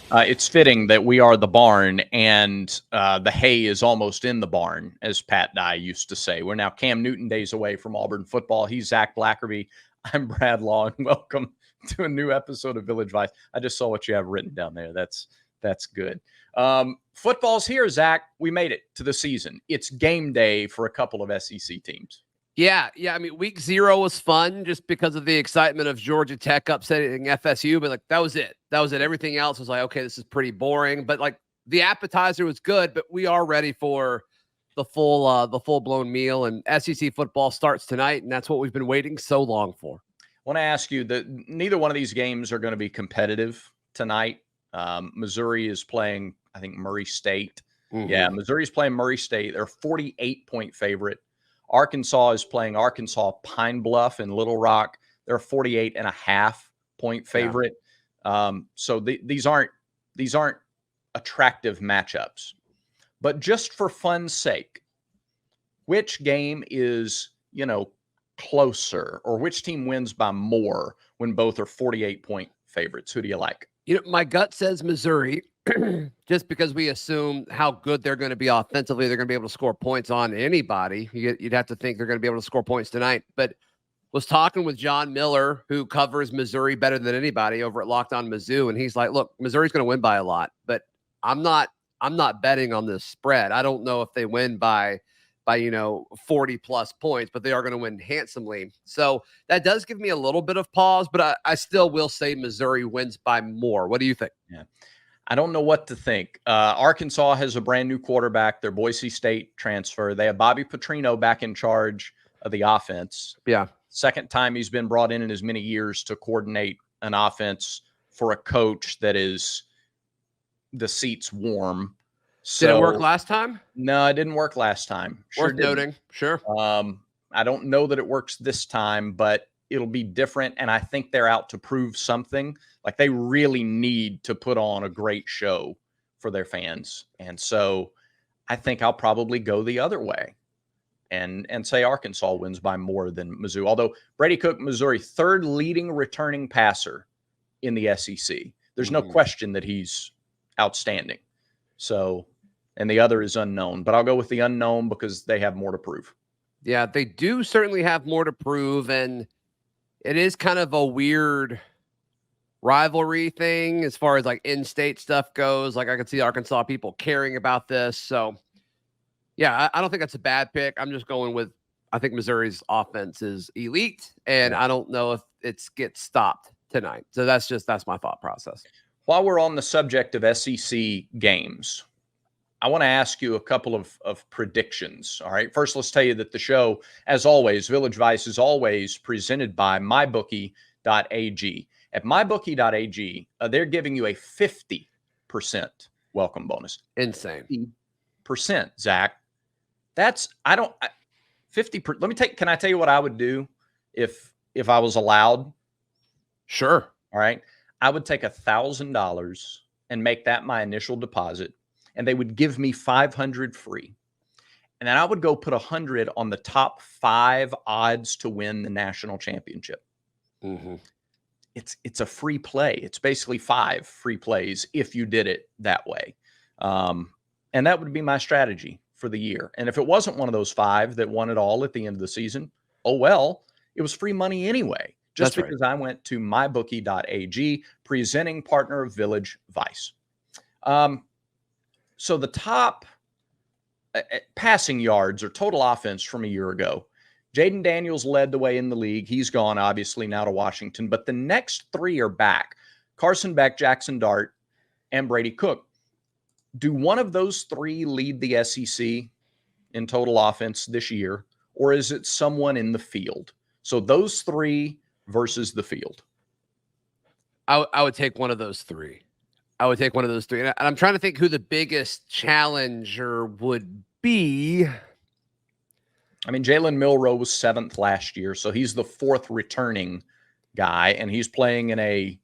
It's fitting that we are the barn and the hay is almost in the barn, as Pat Dye used to say. We're now Cam Newton days away from Auburn football. He's Zach Blackerby. I'm Brad Law, and welcome to a new episode of Village Vice. I just saw what you have written down there. That's good. Football's here, Zach. We made it to the season. It's game day for a couple of SEC teams. Yeah. I mean, week 0 was fun just because of the excitement of Georgia Tech upsetting FSU, but that was it. Everything else was like, okay, this is pretty boring. But the appetizer was good, but we are ready for the full-blown meal. And SEC football starts tonight, and that's what we've been waiting so long for. I want to ask you that neither one of these games are going to be competitive tonight. Missouri is playing, I think, Murray State. Mm-hmm. Yeah, Missouri's playing Murray State. They're a 48-point favorite. Arkansas is playing Arkansas Pine Bluff in Little Rock. They're a 48.5-point favorite. Yeah. So these aren't attractive matchups. But just for fun's sake, which game is, closer, or which team wins by more when both are 48-point favorites? Who do you like? My gut says Missouri, just because we assume how good they're going to be offensively. They're going to be able to score points on anybody. You'd have to think they're going to be able to score points tonight. But was talking with John Miller, who covers Missouri better than anybody over at Locked On Mizzou, and he's like, "Look, Missouri's going to win by a lot, but I'm not betting on this spread. I don't know if they win by 40 plus points, but they are going to win handsomely." So that does give me a little bit of pause, but I still will say Missouri wins by more. What do you think? Yeah, I don't know what to think. Arkansas has a brand new quarterback, their Boise State transfer. They have Bobby Petrino back in charge of the offense. Yeah. Second time he's been brought in as many years to coordinate an offense for a coach that is the seats warm. So, did it work last time? No, it didn't work last time. Worth noting. Sure. I don't know that it works this time, but it'll be different. And I think they're out to prove something. Like, they really need to put on a great show for their fans. And so I think I'll probably go the other way and say Arkansas wins by more than Mizzou. Although Brady Cook, Missouri, third leading returning passer in the SEC. There's no question that he's outstanding. So, and the other is unknown, but I'll go with the unknown because they have more to prove. Yeah, they do certainly have more to prove, and it is kind of a weird rivalry thing as far as in-state stuff goes. I could see Arkansas people caring about this. So, yeah, I don't think that's a bad pick. I'm just going with, I think Missouri's offense is elite, and I don't know if it gets stopped tonight. So that's my thought process. While we're on the subject of SEC games, I want to ask you a couple of predictions. All right. First, let's tell you that the show, as always, Village Vice is always presented by mybookie.ag. At mybookie.ag, they're giving you a 50% welcome bonus. Insane. 50%, Zach. That's, 50. Can I tell you what I would do if I was allowed? Sure. All right. I would take $1,000 and make that my initial deposit, and they would give me $500 free. And then I would go put $100 on the top 5 odds to win the national championship. Mm-hmm. It's a free play. It's basically 5 free plays if you did it that way. And that would be my strategy for the year. And if it wasn't one of those 5 that won it all at the end of the season, oh well, it was free money anyway. Just That's because right. I went to mybookie.ag, presenting partner of Village Vice. So the top passing yards or total offense from a year ago, Jaden Daniels led the way in the league. He's gone, obviously, now to Washington. But the next 3 are back. Carson Beck, Jackson Dart, and Brady Cook. Do one of those 3 lead the SEC in total offense this year, or is it someone in the field? So those 3 versus the field. I would take one of those 3. And I'm trying to think who the biggest challenger would be. I mean, Jalen Milroe was 7th last year, so he's the 4th returning guy, and he's playing in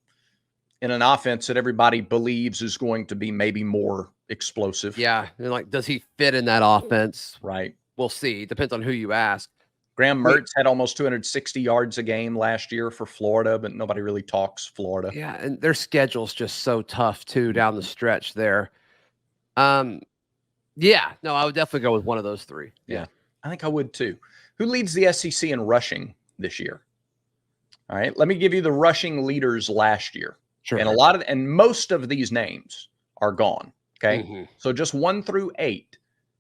an offense that everybody believes is going to be maybe more explosive. Yeah, and does he fit in that offense? Right. We'll see. Depends on who you ask. Graham Mertz had almost 260 yards a game last year for Florida, but nobody really talks Florida. Yeah, and their schedule's just so tough too down the stretch there. Yeah, no, I would definitely go with one of those three. Yeah, I think I would too. Who leads the SEC in rushing this year? All right, let me give you the rushing leaders last year. Sure. And most of these names are gone. Okay. So just 1 through 8.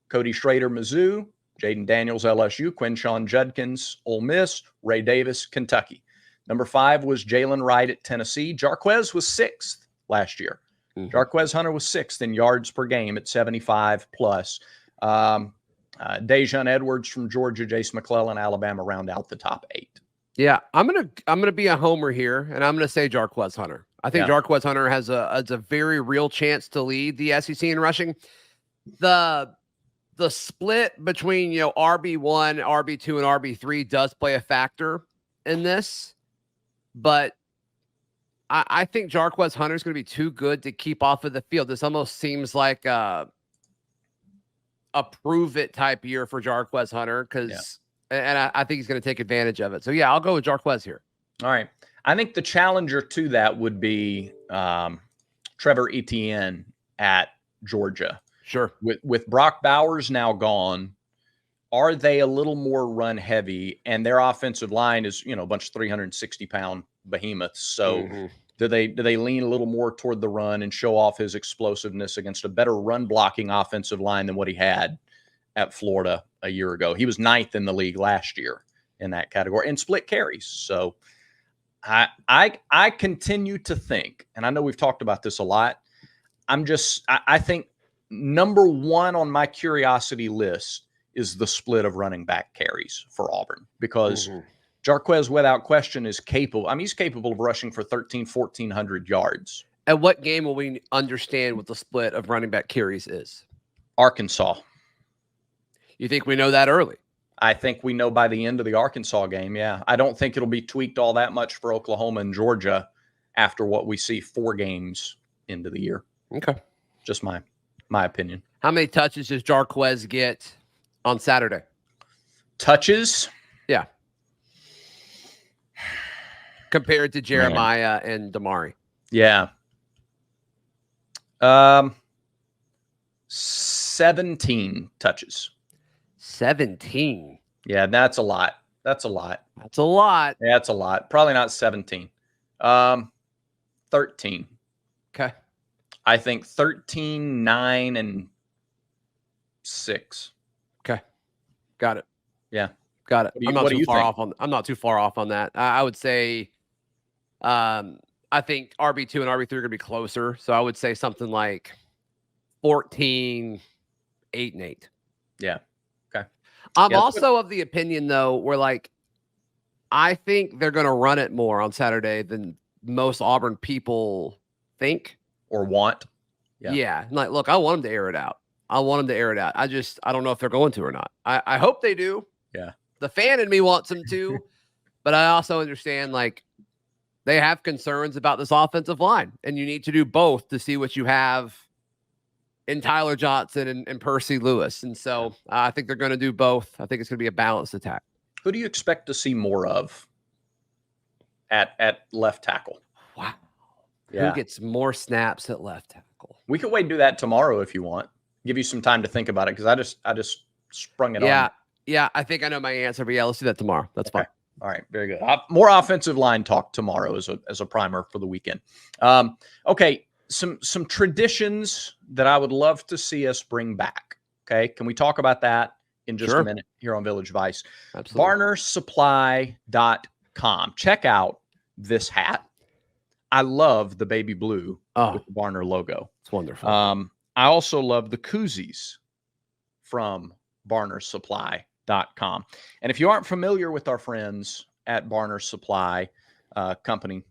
Cody Schrader, Mizzou, Jaden Daniels, LSU, Quinshon Judkins, Ole Miss, Ray Davis, Kentucky. Number 5 was Jalen Wright at Tennessee. Jarquez was 6th last year. Jarquez Hunter was 6th in yards per game at 75 plus. Dejon Edwards from Georgia, Jace McClellan, Alabama round out the top 8. Yeah, I'm gonna be a homer here, and I'm gonna say Jarquez Hunter. I think Jarquez Hunter has a very real chance to lead the SEC in rushing. The split between RB1, RB2, and RB3 does play a factor in this, but I think Jarquez Hunter is going to be too good to keep off of the field. This almost seems like a prove it type year for Jarquez Hunter and I think he's going to take advantage of it. So yeah, I'll go with Jarquez here. All right. I think the challenger to that would be Trevor Etienne at Georgia. Sure. With Brock Bowers now gone, are they a little more run heavy? And their offensive line is, a bunch of 360-pound behemoths. So do they lean a little more toward the run and show off his explosiveness against a better run blocking offensive line than what he had at Florida a year ago? He was 9th in the league last year in that category and split carries. So I continue to think, and I know we've talked about this a lot. I think number 1 on my curiosity list is the split of running back carries for Auburn, because Jarquez, without question, is capable. I mean, he's capable of rushing for 1,400 yards. At what game will we understand what the split of running back carries is? Arkansas. You think we know that early? I think we know by the end of the Arkansas game, yeah. I don't think it'll be tweaked all that much for Oklahoma and Georgia after what we see 4 games into the year. Okay. Just my opinion. How many touches does Jarquez get on Saturday? Touches? Yeah. Compared to Jeremiah and Damari. Yeah. 17 touches. 17. Yeah, that's a lot. That's a lot. That's a lot. Yeah, that's a lot. Probably not 17. 13. Okay. I think 13, 9, and 6. Okay. Got it. Yeah. Got it. I'm not too far off on that. I would say I think RB2 and RB3 are going to be closer. So I would say something like 14, 8, and 8. Yeah. Okay. I'm also of the opinion, though, where I think they're going to run it more on Saturday than most Auburn people think or want. Yeah. Look, I want them to air it out. I don't know if they're going to or not. I hope they do. Yeah. The fan in me wants them to, but I also understand they have concerns about this offensive line, and you need to do both to see what you have in Tyler Johnson and Percy Lewis. And so I think they're going to do both. I think it's going to be a balanced attack. Who do you expect to see more of at left tackle? Wow. Yeah. Who gets more snaps at left tackle? We could wait and do that tomorrow if you want. Give you some time to think about it, because I just sprung it on. Yeah, I think I know my answer, but let's do that tomorrow. That's fine. All right, very good. More offensive line talk tomorrow as a primer for the weekend. Okay, some traditions that I would love to see us bring back. Okay, can we talk about that in just a minute here on Village Vice? Absolutely. BarnerSupply.com. Check out this hat. I love the baby blue with the Barner logo. It's wonderful. I also love the koozies from BarnerSupply.com. And if you aren't familiar with our friends at Barner Supply Company,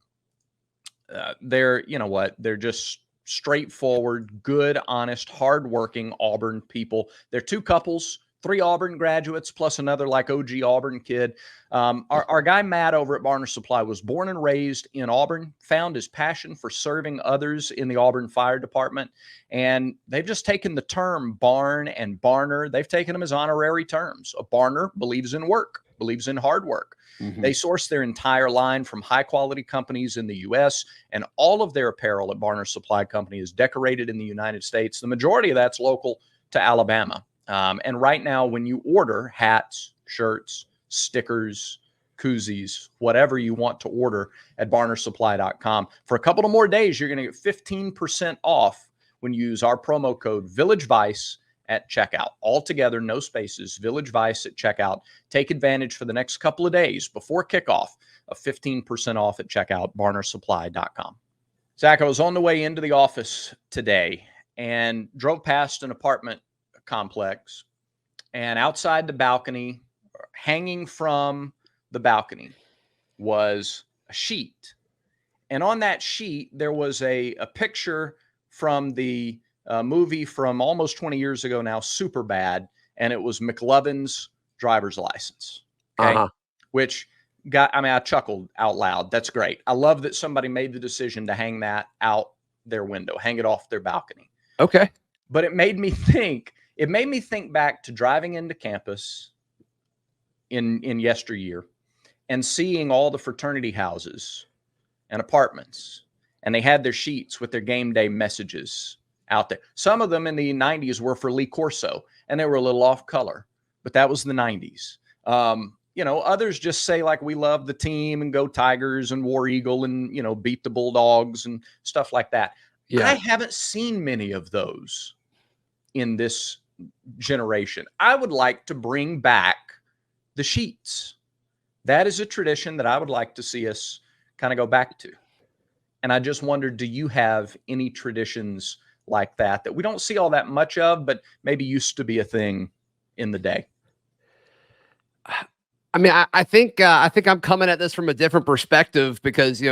they're just straightforward, good, honest, hardworking Auburn people. They're 2 couples 3 Auburn graduates plus another like OG Auburn kid. Our guy Matt over at Barner Supply was born and raised in Auburn, found his passion for serving others in the Auburn Fire Department, and they've just taken the term barn and barner. They've taken them as honorary terms. A barner believes in work, believes in hard work. They source their entire line from high-quality companies in the U.S., and all of their apparel at Barner Supply Company is decorated in the United States. The majority of that's local to Alabama. And right now, when you order hats, shirts, stickers, koozies, whatever you want to order at barnersupply.com, for a couple of more days, you're going to get 15% off when you use our promo code Village Vice at checkout. All together, no spaces, Village Vice at checkout. Take advantage for the next couple of days before kickoff of 15% off at checkout, barnersupply.com. Zach, I was on the way into the office today and drove past an apartment complex, and outside the balcony, hanging from the balcony, was a sheet. And on that sheet, there was a picture from the movie from almost 20 years ago now, Superbad, and it was McLovin's driver's license. Okay. Which I chuckled out loud. That's great. I love that somebody made the decision to hang that out their window, hang it off their balcony. Okay. But it made me think back to driving into campus in yesteryear and seeing all the fraternity houses and apartments, and they had their sheets with their game day messages out there. Some of them in the 90s were for Lee Corso, and they were a little off color, but that was the 90s. Others just say like, we love the team and go Tigers and War Eagle and, beat the Bulldogs and stuff like that. Yeah. I haven't seen many of those in this generation. I would like to bring back the sheets. That is a tradition that I would like to see us kind of go back to. And I just wondered, do you have any traditions like that we don't see all that much of, but maybe used to be a thing in the day? I mean, I think I'm coming at this from a different perspective because,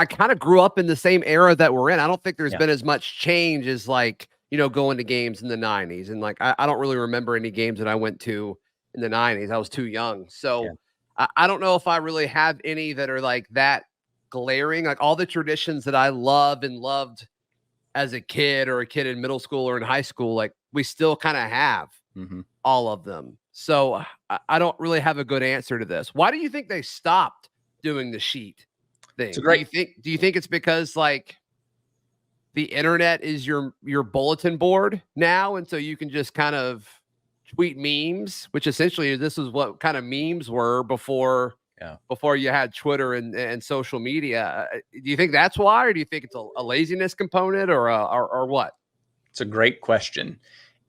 I kind of grew up in the same era that we're in. I don't think there's been as much change as going to games in the 90s. And I don't really remember any games that I went to in the 90s. I was too young. So I don't know if I really have any that are like that glaring. Like all the traditions that I love and loved as a kid or a kid in middle school or in high school, like we still kind of have all of them. So I don't really have a good answer to this. Why do you think they stopped doing the sheet thing? Do you think it's because like the internet is your bulletin board now, and so you can just kind of tweet memes, which essentially this is what kind of memes were before you had Twitter and social media? Do you think that's why, or do you think it's a laziness component or what? It's a great question.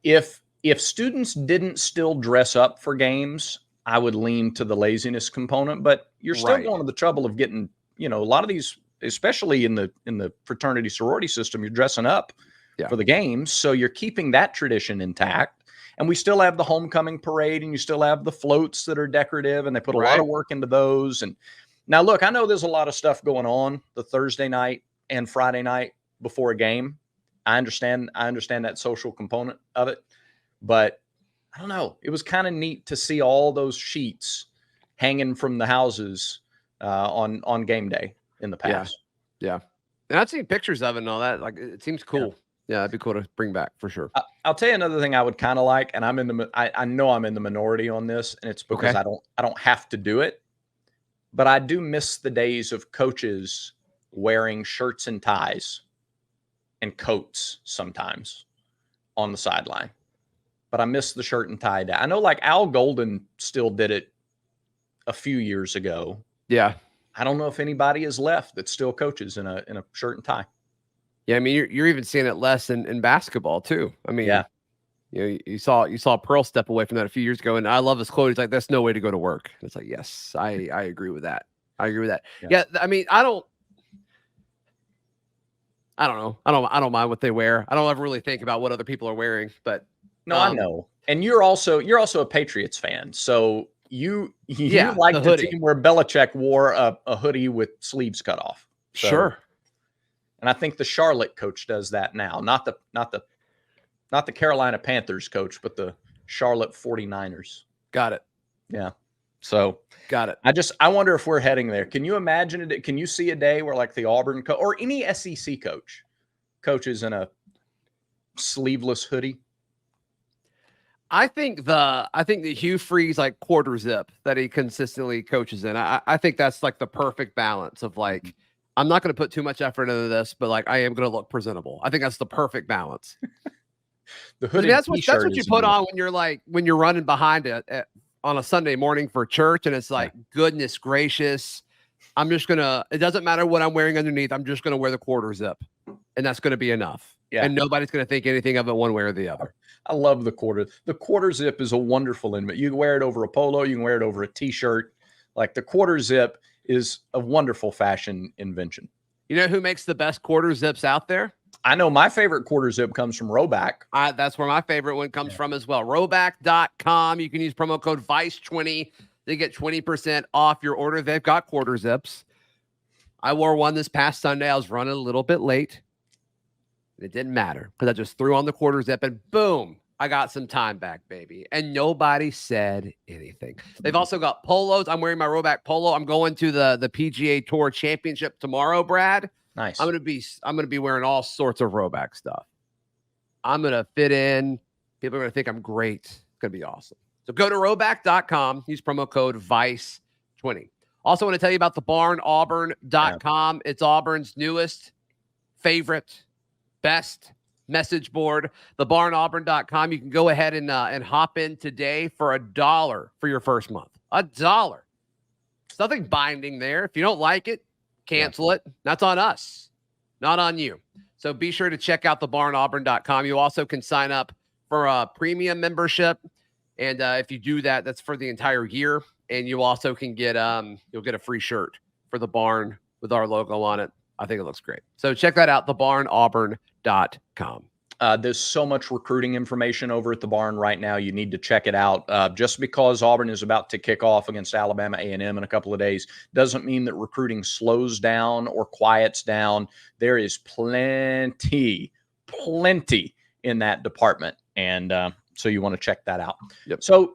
If students didn't still dress up for games, I would lean to the laziness component, but you're still going to the trouble of getting, a lot of these, especially in the fraternity sorority system, you're dressing up for the games. So you're keeping that tradition intact. And we still have the homecoming parade, and you still have the floats that are decorative, and they put a lot of work into those. And now look, I know there's a lot of stuff going on the Thursday night and Friday night before a game. I understand that social component of it, but I don't know. It was kind of neat to see all those sheets hanging from the houses on game day in the past. Yeah. And I've seen pictures of it and all that. Like, it seems cool. Yeah, that'd be cool to bring back for sure. I'll tell you another thing I would kind of like, and I know I'm in the minority on this, and it's because I don't have to do it, but I do miss the days of coaches wearing shirts and ties and coats sometimes on the sideline. But I miss the shirt and tie day. I know like Al Golden still did it a few years ago. Yeah. I don't know if anybody is left that still coaches in a shirt and tie. Yeah, I mean, you're even seeing it less in basketball too. I mean, you saw Pearl step away from that a few years ago, and I love his quote. He's like, "That's no way to go to work." And it's like, yes, I agree with that. Yeah, I mean, I don't know. I don't mind what they wear. I don't ever really think about what other people are wearing, but no, I know. And you're also a Patriots fan, so you like the team where Belichick wore a hoodie with sleeves cut off. So. Sure. And I think the Charlotte coach does that now, not the Not the Carolina Panthers coach, but the Charlotte 49ers. Got it. Yeah. So Got it. I wonder if we're heading there. Can you imagine it? Can you see a day where like the Auburn or any SEC coach coaches in a sleeveless hoodie? I think the Hugh Freeze like quarter zip that he consistently coaches in. I think that's like the perfect balance of like, I'm not going to put too much effort into this, but like I am going to look presentable. I think that's the perfect balance. The hoodie. That's what you put on when you're running behind it on a Sunday morning for church, and it's like, goodness gracious, it doesn't matter what I'm wearing underneath. I'm just going to wear the quarter zip, and that's going to be enough. Yeah. And nobody's going to think anything of it one way or the other. I love the quarter. The quarter zip is a wonderful invention. You can wear it over a polo. You can wear it over a T-shirt. Like the quarter zip is a wonderful fashion invention. You know who makes the best quarter zips out there? I know my favorite quarter zip comes from Roback. That's where my favorite one comes from as well. Roback.com. You can use promo code VICE20 to get 20% off your order. They've got quarter zips. I wore one this past Sunday. I was running a little bit late. It didn't matter because I just threw on the quarter zip and boom, I got some time back, baby. And nobody said anything. They've also got polos. I'm wearing my Roback polo. I'm going to the PGA Tour Championship tomorrow, Brad. Nice. I'm gonna be wearing all sorts of Roback stuff. I'm gonna fit in. People are gonna think I'm great. It's gonna be awesome. So go to Roback.com. Use promo code VICE20. Also want to tell you about the barn, Auburn.com. Yeah. It's Auburn's newest, favorite, best message board. The barn, Auburn.com. You can go ahead and hop in today for $1 for your first month. $1. There's nothing binding there. If you don't like it, cancel it. That's on us, not on you. So be sure to check out the barn, Auburn.com. You also can sign up for a premium membership. And if you do that, that's for the entire year. And you also can get you'll get a free shirt for the barn with our logo on it. I think it looks great. So check that out, thebarnauburn.com. There's so much recruiting information over at the barn right now. You need to check it out. Just because Auburn is about to kick off against Alabama A&M in a couple of days doesn't mean that recruiting slows down or quiets down. There is plenty in that department. And so you want to check that out. Yep. So,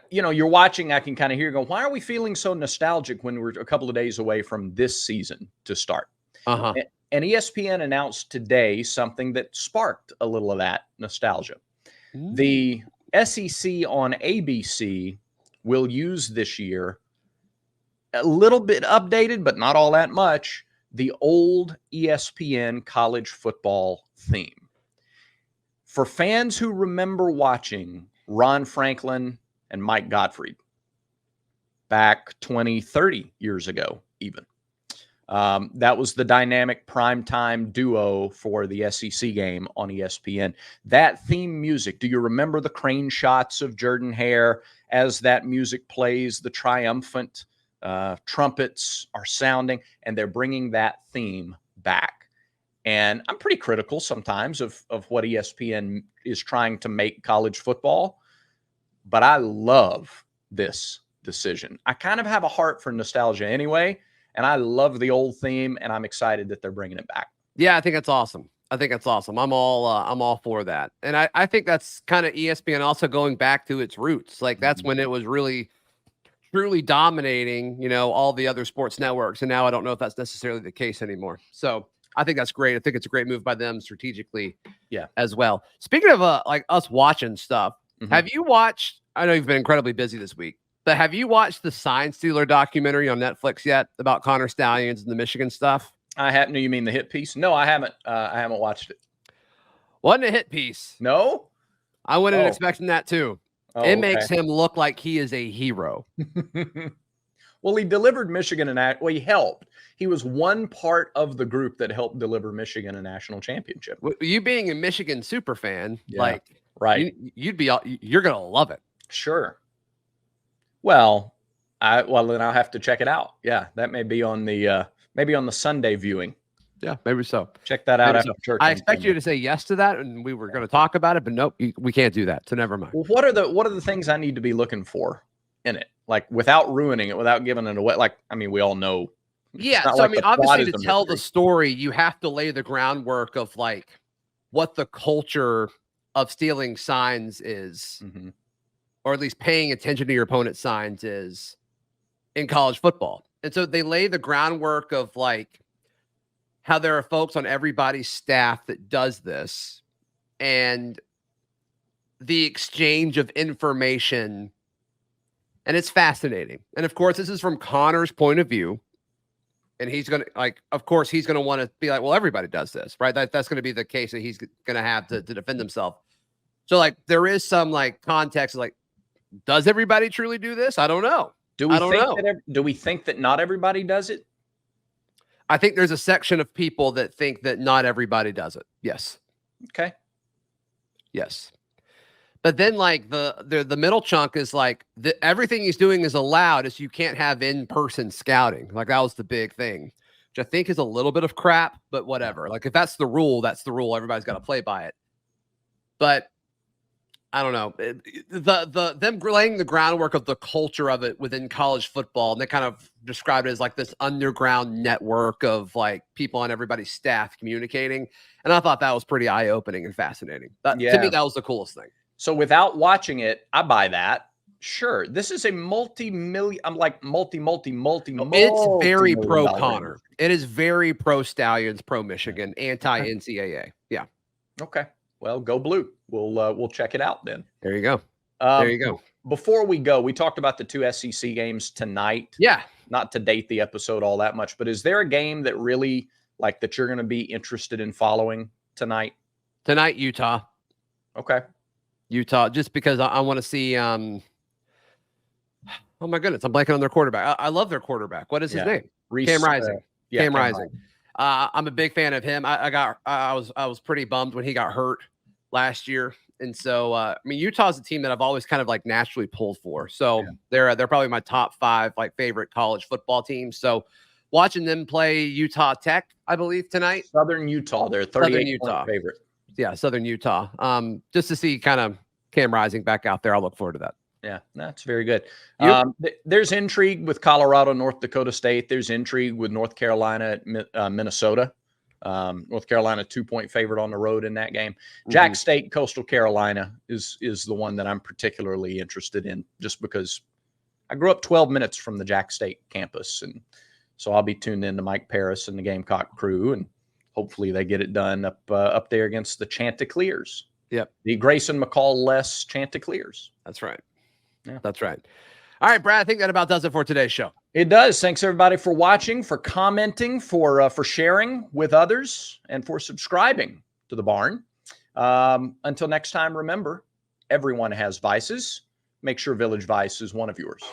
you're watching, I can kind of hear you go, why are we feeling so nostalgic when we're a couple of days away from this season to start? Uh-huh. And ESPN announced today something that sparked a little of that nostalgia. The SEC on ABC will use this year, a little bit updated, but not all that much, the old ESPN college football theme. For fans who remember watching Ron Franklin and Mike Gottfried back 20, 30 years ago, even. That was the dynamic primetime duo for the SEC game on ESPN. That theme music, do you remember the crane shots of Jordan Hare as that music plays? The triumphant trumpets are sounding, and they're bringing that theme back. And I'm pretty critical sometimes of what ESPN is trying to make college football, but I love this decision. I kind of have a heart for nostalgia anyway, and I love the old theme, and I'm excited that they're bringing it back. Yeah, I think that's awesome. I'm all for that. And I think that's kind of ESPN also going back to its roots. Like that's when it was really truly dominating, all the other sports networks. And now I don't know if that's necessarily the case anymore. So I think that's great. I think it's a great move by them strategically as well. Speaking of like us watching stuff, have you watched, I know you've been incredibly busy this week, but have you watched the Sign Stealer documentary on Netflix yet about Connor Stallions and the Michigan stuff? I haven't. You mean the hit piece? No, I haven't. I haven't watched it. Wasn't a hit piece. No, I went in expecting that too. Oh, it makes him look like he is a hero. Well, he delivered Michigan he helped. He was one part of the group that helped deliver Michigan a national championship. You being a Michigan super fan, right? You're gonna love it. Sure. Well, then I'll have to check it out. Yeah, that may be on the maybe on the Sunday viewing. Yeah, maybe so. Check that out after church. I expect you to say yes to that, and we were going to talk about it, but nope, we can't do that. So never mind. Well, what are the things I need to be looking for in it? Like without ruining it, without giving it away. Like, I mean, we all know. Yeah. So I mean, obviously to tell the story, you have to lay the groundwork of like what the culture of stealing signs is, Mhm. or at least paying attention to your opponent's signs is in college football. And so they lay the groundwork of like how there are folks on everybody's staff that does this, and the exchange of information. And it's fascinating. And of course, this is from Connor's point of view. And he's going to like, of course, he's going to want to be like, well, everybody does this, right? That's going to be the case that he's going to have to defend himself. So like, there is some like context, like, does everybody truly do this? I don't know. Do we think that not everybody does it? I think there's a section of people that think that not everybody does it. Yes. Okay. Yes. But then like the middle chunk is like everything he's doing is allowed, is you can't have in-person scouting. Like that was the big thing, which I think is a little bit of crap, but whatever. Like if that's the rule, that's the rule. Everybody's got to play by it. But I don't know. Them laying the groundwork of the culture of it within college football, and they kind of described it as like this underground network of like people on everybody's staff communicating. And I thought that was pretty eye-opening and fascinating. To me, that was the coolest thing. So without watching it, I buy that. Sure. This is a multi-million. I'm like multi. It's very pro Connor. It is very pro Stallions, pro Michigan, anti NCAA. Yeah. Okay. Well, go blue. We'll check it out then. There you go. There you go. Before we go, we talked about the 2 SEC games tonight. Yeah. Not to date the episode all that much, but is there a game that really like that you're going to be interested in following tonight? Tonight, Utah. Okay. Utah, just because I want to see. Oh my goodness, I'm blanking on their quarterback. I love their quarterback. What is his name? Cam Rising. Cam Rising. I'm a big fan of him. I was pretty bummed when he got hurt last year, and so I mean Utah's a team that I've always kind of like naturally pulled for. So they're probably my top 5 like favorite college football teams. So watching them play Utah Tech, I believe tonight. Southern Utah, they're 38-point favorite. Yeah, Southern Utah. Just to see kind of Cam Rising back out there. I'll look forward to that. Yeah, that's very good. There's intrigue with Colorado, North Dakota State. There's intrigue with North Carolina at Minnesota. North Carolina 2-point favorite on the road in that game. Jack State, Coastal Carolina is the one that I'm particularly interested in, just because I grew up 12 minutes from the Jack State campus, and so I'll be tuned in to Mike Paris and the Gamecock crew, and hopefully they get it done up there against the Chanticleers. Yep. The Grayson McCall-less Chanticleers. That's right. Yeah. That's right. All right, Brad, I think that about does it for today's show. It does. Thanks, everybody, for watching, for commenting, for sharing with others, and for subscribing to The Barn. Until next time, remember, everyone has vices. Make sure Village Vice is one of yours.